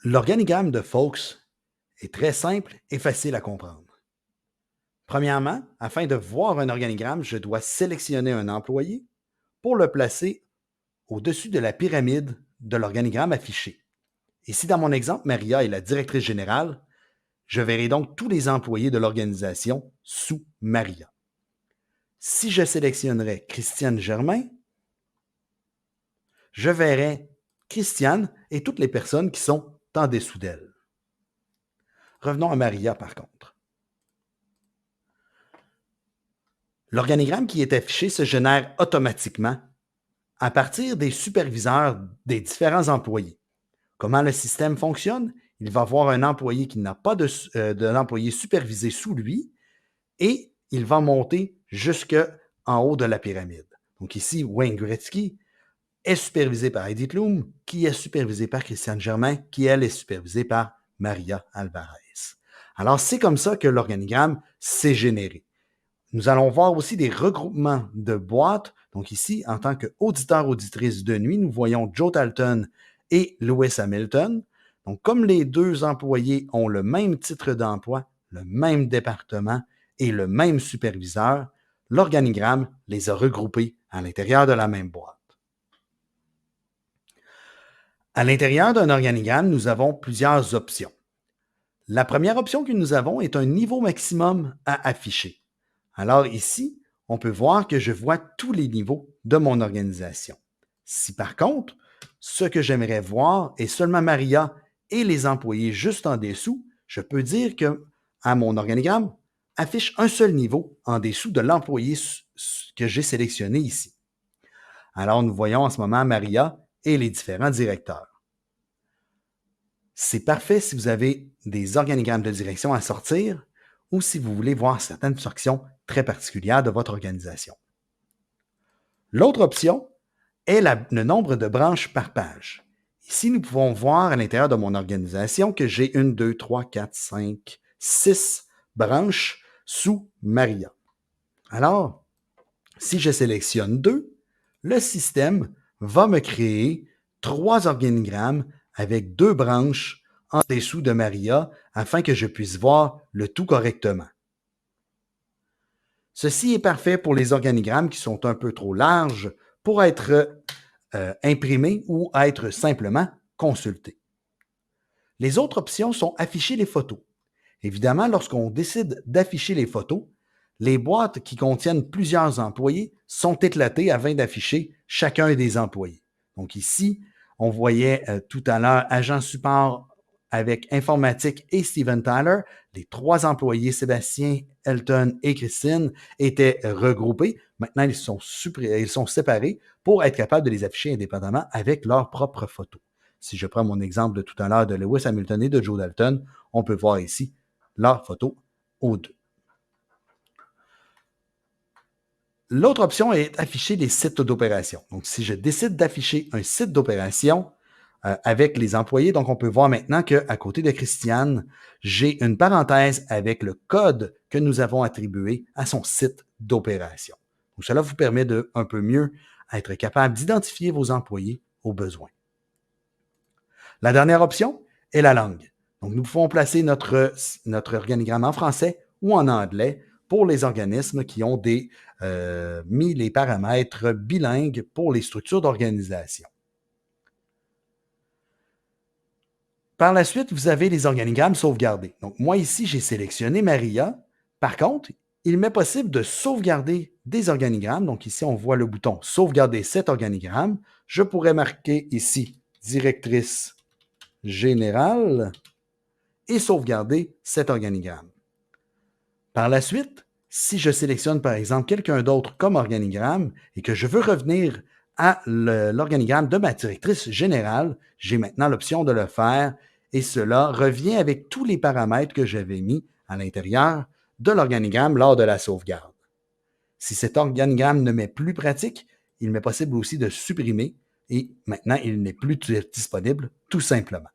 L'organigramme de Folks est très simple et facile à comprendre. Premièrement, afin de voir un organigramme, je dois sélectionner un employé pour le placer au-dessus de la pyramide de l'organigramme affiché. Ici, dans mon exemple, Maria est la directrice générale. Je verrai donc tous les employés de l'organisation sous Maria. Si je sélectionnerais Christiane Germain, je verrai Christiane et toutes les personnes qui sont en dessous d'elle. Revenons à Maria par contre. L'organigramme qui est affiché se génère automatiquement à partir des superviseurs des différents employés. Comment le système fonctionne? Il va avoir un employé qui n'a pas de l'employé supervisé sous lui et il va monter jusqu'en haut de la pyramide. Donc ici, Wayne Gretzky est supervisé par Heidi Klum, qui est supervisé par Christiane Germain, qui, elle, est supervisée par Maria Alvarez. Alors, c'est comme ça que l'organigramme s'est généré. Nous allons voir aussi des regroupements de boîtes. Donc ici, en tant qu'auditeur-auditrice de nuit, nous voyons Joe Talton et Lewis Hamilton. Donc, comme les deux employés ont le même titre d'emploi, le même département et le même superviseur, l'organigramme les a regroupés à l'intérieur de la même boîte. À l'intérieur d'un organigramme, nous avons plusieurs options. La première option que nous avons est un niveau maximum à afficher. Alors ici, on peut voir que je vois tous les niveaux de mon organisation. Si par contre, ce que j'aimerais voir est seulement Maria et les employés juste en dessous, je peux dire que à mon organigramme affiche un seul niveau en dessous de l'employé que j'ai sélectionné ici. Alors nous voyons en ce moment Maria et les différents directeurs. C'est parfait si vous avez des organigrammes de direction à sortir ou si vous voulez voir certaines sections très particulières de votre organisation. L'autre option est le nombre de branches par page. Ici, nous pouvons voir à l'intérieur de mon organisation que j'ai 1, 2, 3, 4, 5, 6 branches sous Maria. Alors, si je sélectionne 2, le système va me créer 3 organigrammes avec 2 branches en dessous de Maria afin que je puisse voir le tout correctement. Ceci est parfait pour les organigrammes qui sont un peu trop larges pour être imprimés ou être simplement consultés. Les autres options sont afficher les photos. Évidemment, lorsqu'on décide d'afficher les photos, les boîtes qui contiennent plusieurs employés sont éclatées afin d'afficher chacun des employés. Donc ici, on voyait tout à l'heure agent support avec informatique et Steven Tyler. Les 3 employés, Sébastien, Elton et Christine, étaient regroupés. Maintenant, ils sont séparés pour être capables de les afficher indépendamment avec leurs propres photos. Si je prends mon exemple de tout à l'heure de Lewis Hamilton et de Joe Dalton, on peut voir ici leurs photos aux deux. L'autre option est afficher les sites d'opération. Donc, si je décide d'afficher un site d'opération avec les employés, donc on peut voir maintenant qu'à côté de Christiane, j'ai une parenthèse avec le code que nous avons attribué à son site d'opération. Donc, cela vous permet de un peu mieux être capable d'identifier vos employés aux besoins. La dernière option est la langue. Donc, nous pouvons placer notre organigramme en français ou en anglais pour les organismes qui ont mis les paramètres bilingues pour les structures d'organisation. Par la suite, vous avez les organigrammes sauvegardés. Donc, moi ici, j'ai sélectionné Maria. Par contre, il m'est possible de sauvegarder des organigrammes. Donc, ici, on voit le bouton sauvegarder cet organigramme. Je pourrais marquer ici directrice générale et sauvegarder cet organigramme. Par la suite, si je sélectionne par exemple quelqu'un d'autre comme organigramme et que je veux revenir à l'organigramme de ma directrice générale, j'ai maintenant l'option de le faire et cela revient avec tous les paramètres que j'avais mis à l'intérieur de l'organigramme lors de la sauvegarde. Si cet organigramme ne m'est plus pratique, il m'est possible aussi de supprimer et maintenant il n'est plus disponible tout simplement.